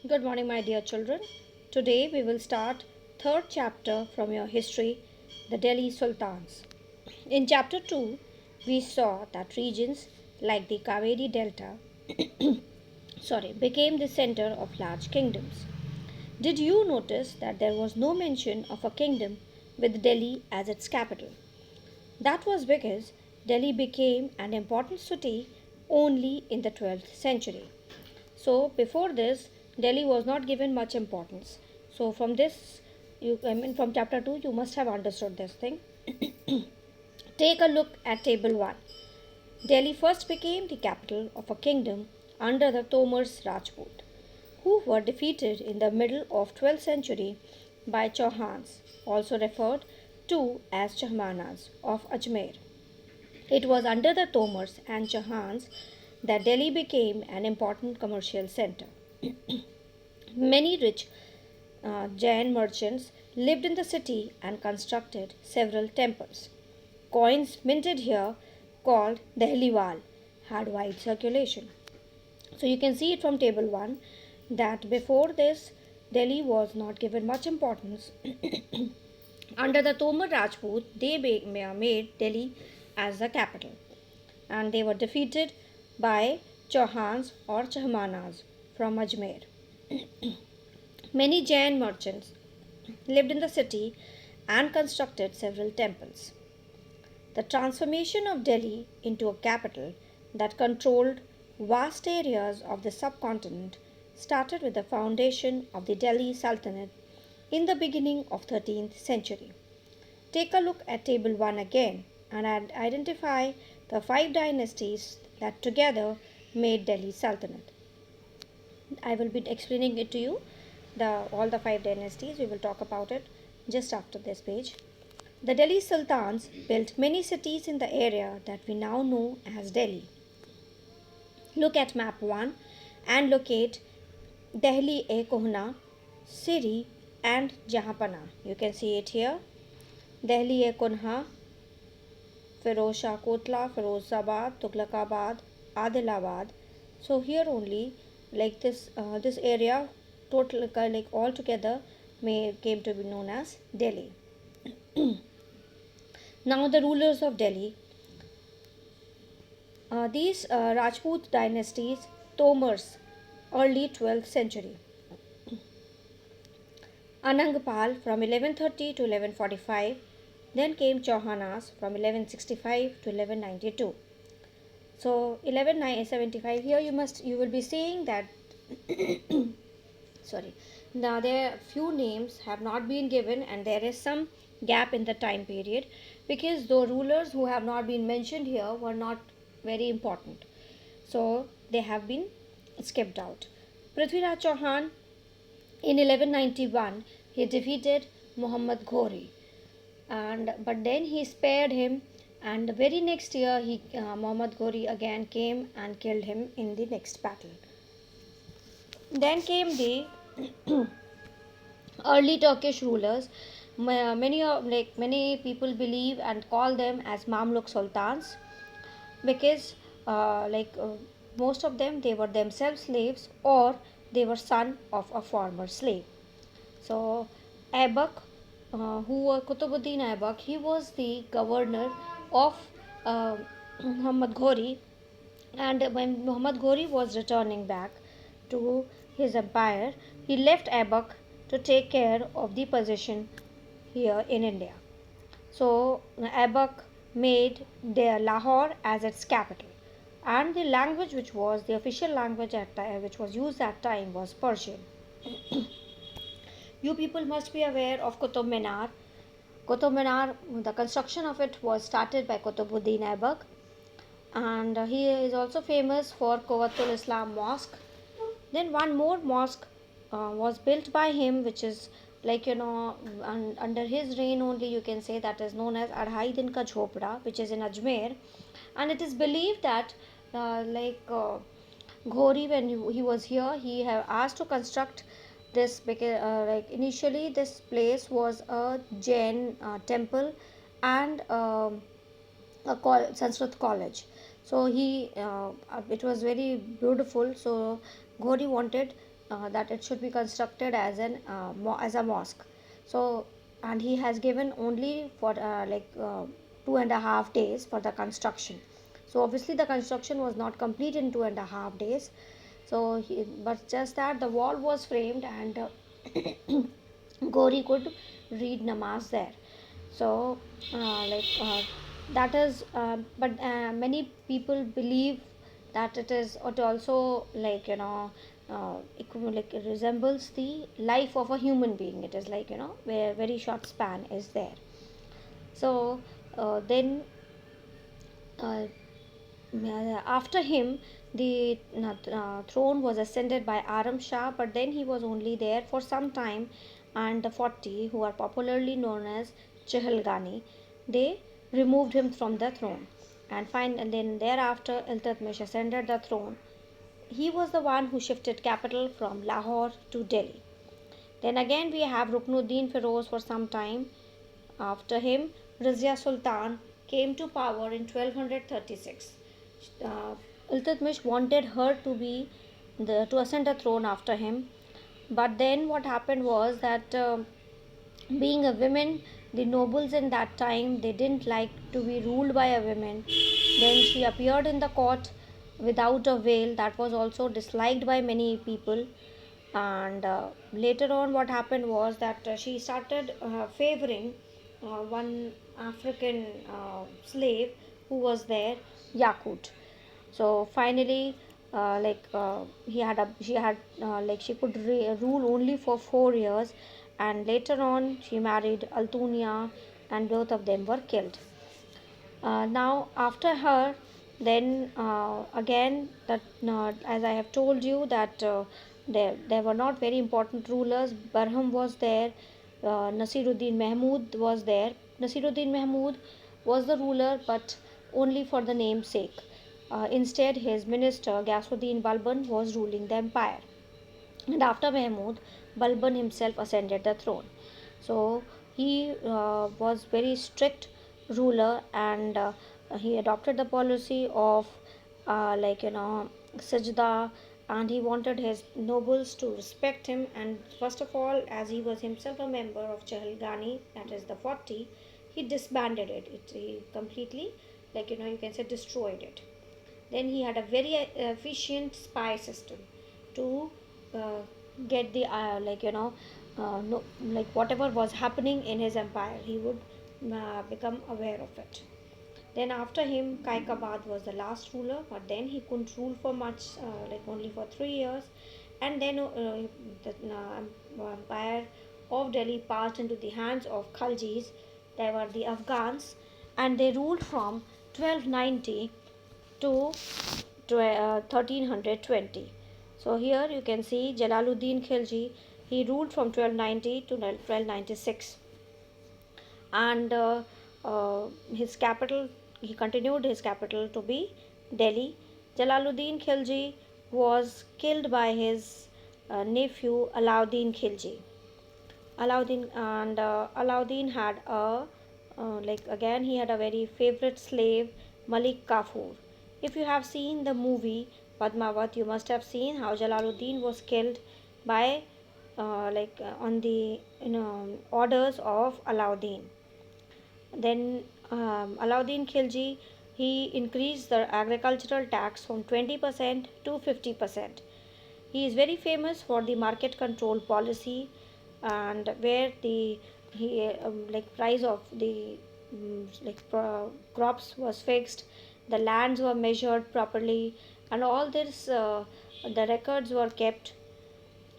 Good morning, my dear children. Today we will start third chapter from your history, the Delhi Sultans. In chapter 2, we saw that regions like the Kaveri Delta became the center of large kingdoms. Did you notice that there was no mention of a kingdom with Delhi as its capital? That was because Delhi became an important city only in the 12th century. So before this, Delhi was not given much importance. So from this, from chapter 2, you must have understood this thing. Take a look at table 1. Delhi first became the capital of a kingdom under the Tomars Rajput, who were defeated in the middle of 12th century by Chauhans, also referred to as Chahmanas of Ajmer. It was under the Tomars and Chauhans that Delhi became an important commercial center. Many rich Jain merchants lived in the city and constructed several temples. Coins minted here, called Dehliwal, had wide circulation. So you can see it from table 1 that before this, Delhi was not given much importance. Under the Tomar Rajput, they made Delhi as the capital, and they were defeated by Chauhans or Chahmanas from Ajmer. Many Jain merchants lived in the city and constructed several temples. The transformation of Delhi into a capital that controlled vast areas of the subcontinent started with the foundation of the Delhi Sultanate in the beginning of 13th century. Take a look at table 1 again and identify the 5 dynasties that together made Delhi Sultanate. I will be explaining it to you, all the 5 dynasties. We will talk about it just after this page. The Delhi Sultans built many cities in the area that we now know as Delhi. Look at map 1 and locate Dehli-e-Kohna, Siri and Jahanpana. You can see it here. Dehli-e-Kohna, Firozshah Kotla, Firozabad, Tughlakabad, Adilabad. So here only, like this area, total like all together, came to be known as Delhi. Now the rulers of Delhi. These Rajput dynasties, Tomars, early 12th century. Anangpal from 1130 to 1145. Then came Chauhanas from 1165 to 1192. So 1175 here you will be seeing that sorry, now there few names have not been given and there is some gap in the time period because the rulers who have not been mentioned here were not very important, so they have been skipped out. Prithviraj Chauhan in 1191 he defeated Muhammad Ghori, and but then he spared him, and the very next year Muhammad Ghori again came and killed him in the next battle. Then came the early Turkish rulers. Many people believe and call them as Mamluk sultans because most of them, they were themselves slaves or they were son of a former slave. So Aibak, who was Kutubuddin Aibak, he was the governor of Muhammad Ghori, and when Muhammad Ghori was returning back to his empire, he left Aibak to take care of the position here in India. So Aibak made their Lahore as its capital, and the language which was the official language which was used at time was Persian. You people must be aware of Qutub Minar. Qutub Minar, the construction of it was started by Qutubuddin Aibak, and he is also famous for Quwwatul Islam Mosque. Then one more mosque was built by him, which is under his reign only, you can say, that is known as Adhai Din Ka Jhopda, which is in Ajmer, and it is believed that Ghori, when he was here, he have asked to construct this because initially this place was a Jain temple and Sanskrit college. So it was very beautiful. So Ghori wanted that it should be constructed as as a mosque. So, and he has given only for 2.5 days for the construction. So obviously the construction was not complete in 2.5 days. So but just that the wall was framed, and Gori could read namaz there. So that is but many people believe that it also like it resembles the life of a human being. It is like, where very short span is there. So then uh, after him, the throne was ascended by Aram Shah, but then he was only there for some time, and the 40, who are popularly known as Chehalgani, they removed him from the throne. And then thereafter, Iltutmish ascended the throne. He was the one who shifted capital from Lahore to Delhi. Then again, we have Ruknuddin Feroz for some time. After him, Razia Sultan came to power in 1236. Uh, Iltutmish wanted her to be to ascend the throne after him, but then what happened was that being a woman, the nobles in that time, they didn't like to be ruled by a woman. Then she appeared in the court without a veil. That was also disliked by many people. And later on, what happened was that she started favoring one African slave who was there, Yakut. So finally, he had a she had like she could rule only for 4 years, and later on she married Altunia, and both of them were killed. Now after her, then again that as I have told you that there were not very important rulers. Barham was there, Nasiruddin Mahmud was there. Nasiruddin Mahmud was the ruler, but only for the name's sake. Instead, his minister Ghasuddin Balban was ruling the empire. And after Mahmud, Balban himself ascended the throne. So he was very strict ruler, and he adopted the policy of sajda, and he wanted his nobles to respect him. And first of all, as he was himself a member of Chahalgani, that is the 40, he disbanded he completely, you can say, destroyed it. Then he had a very efficient spy system to uh, get the no, like whatever was happening in his empire, he would become aware of it. Then after him, Kaikabad was the last ruler, but then he couldn't rule for much, only for 3 years. And then the empire of Delhi passed into the hands of Khaljis. They were the Afghans, and they ruled from 1290 to 1320. So here you can see Jalaluddin Khilji. He ruled from 1290 to 1296, and his capital, he continued his capital to be Delhi. Jalaluddin Khilji was killed by his nephew Alauddin Khilji. Alauddin had a again he had a very favorite slave, Malik Kafur. If you have seen the movie Padmavat, you must have seen how Jalaluddin was killed by on the orders of Alauddin. Then Alauddin Khilji, he increased the agricultural tax from 20% to 50%. He is very famous for the market control policy, and where the he price of the crops was fixed, the lands were measured properly, and all this the records were kept.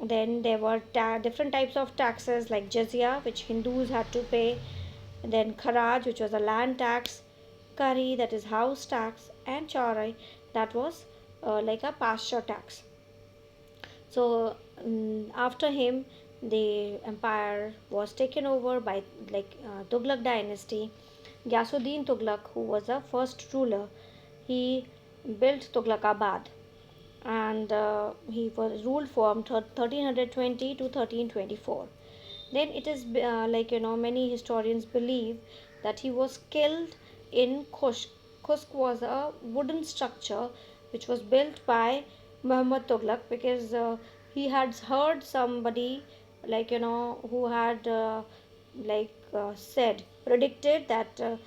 Then there were different types of taxes like jizya, which Hindus had to pay, then kharaj, which was a land tax, kari, that is house tax, and chaurai, that was like a pasture tax. So after him, the empire was taken over by Tughlaq dynasty. Ghasuddin Tughlaq, who was the first ruler, he built Tughlaqabad, and he was ruled from 1320 to 1324. Then it is many historians believe that he was killed in Khushk. Khushk was a wooden structure which was built by Muhammad Tughlaq, because he had heard somebody, who had said, predicted that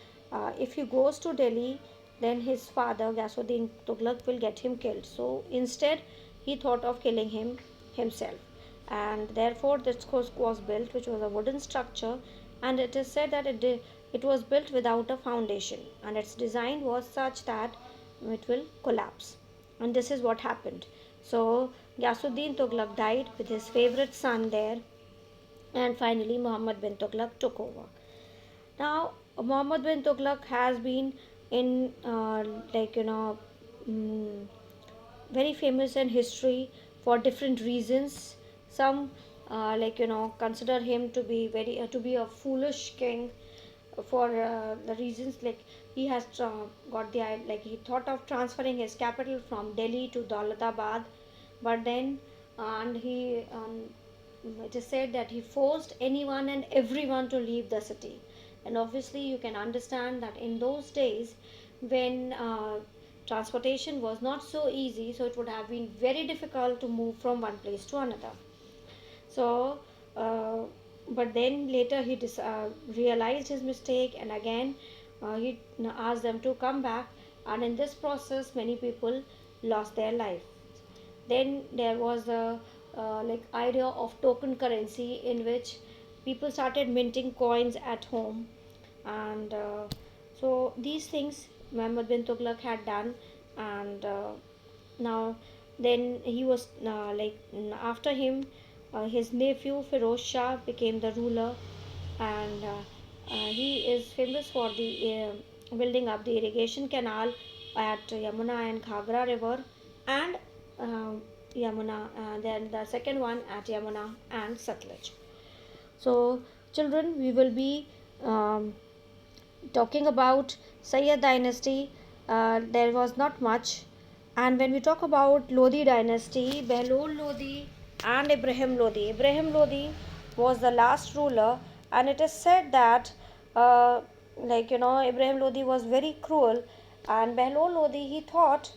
if he goes to Delhi, then his father Ghasuddin Tughlaq will get him killed. So instead, he thought of killing him himself, and therefore this was built, which was a wooden structure, and it is said that it was built without a foundation, and its design was such that it will collapse. And this is what happened. So Ghasuddin Tughlaq died with his favorite son there, and finally Muhammad bin Tughlaq took over. Now, Muhammad bin Tughlaq has been in, mm, very famous in history for different reasons. Some, consider him to be a foolish king for the reasons like he has got the he thought of transferring his capital from Delhi to Daulatabad, but then and he it is said that he forced anyone and everyone to leave the city. And obviously you can understand that in those days, when transportation was not so easy, so it would have been very difficult to move from one place to another. So but then later he realized his mistake, and again he asked them to come back, and in this process many people lost their life. Then there was a idea of token currency, in which people started minting coins at home, and so these things Muhammad bin Tughlaq had done. And now then he was after him, his nephew Firoz Shah became the ruler, and he is famous for the building up the irrigation canal at Yamuna and Ghagra river, and uh, then the second one at Yamuna and Satluj. So, children, we will be um, talking about Sayyid dynasty. There was not much, and when we talk about Lodi dynasty, Behlul Lodi and Ibrahim Lodi. Ibrahim Lodi was the last ruler, and it is said that Ibrahim Lodi was very cruel, and Behlul Lodi he thought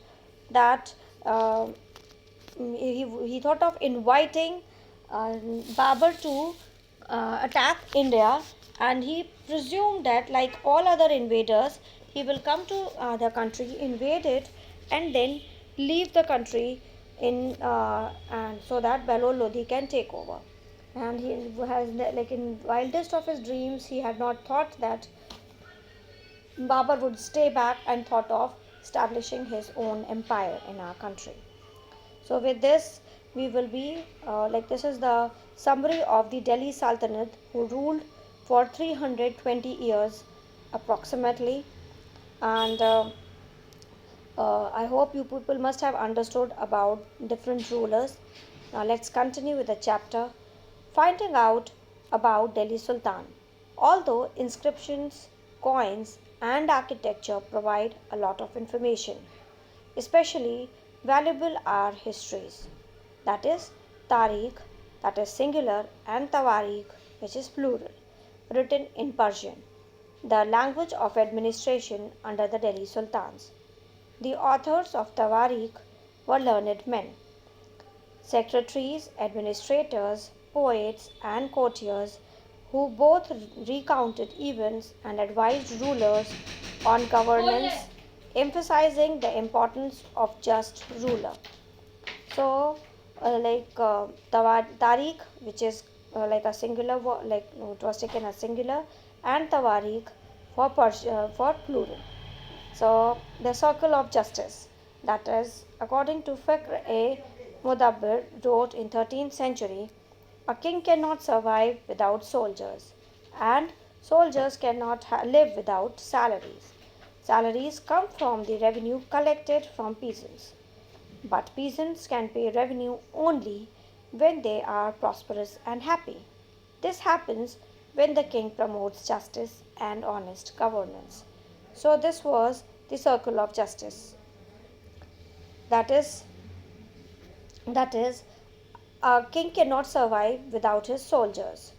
that he thought of inviting Babur to attack India, and he presumed that, like all other invaders, he will come to the country, invade it, and then leave the country and so that Behlul Lodi can take over. And he has, like in wildest of his dreams, he had not thought that Babur would stay back and thought of establishing his own empire in our country. So with this, we will be this is the summary of the Delhi Sultanate, who ruled for 320 years approximately. And I hope you people must have understood about different rulers. Now let's continue with the chapter finding out about Delhi Sultan. Although inscriptions, coins, and architecture provide a lot of information, especially valuable are histories, that is Tariq, that is singular, and Tawarikh, which is plural, written in Persian, the language of administration under the Delhi Sultans. The authors of Tawarikh were learned men, secretaries, administrators, poets, and courtiers who both recounted events and advised rulers on governance, emphasizing the importance of just ruler. So, Tariq, which is like a singular, no, it was taken as singular, and Tawarikh for plural. So, the circle of justice, that is, according to Fakhr A. Mudabbir, wrote in 13th century, a king cannot survive without soldiers, and soldiers cannot live without salaries. Salaries come from the revenue collected from peasants, but peasants can pay revenue only when they are prosperous and happy. This happens when the king promotes justice and honest governance. So, this was the circle of justice. That is, that is, a king cannot survive without his soldiers.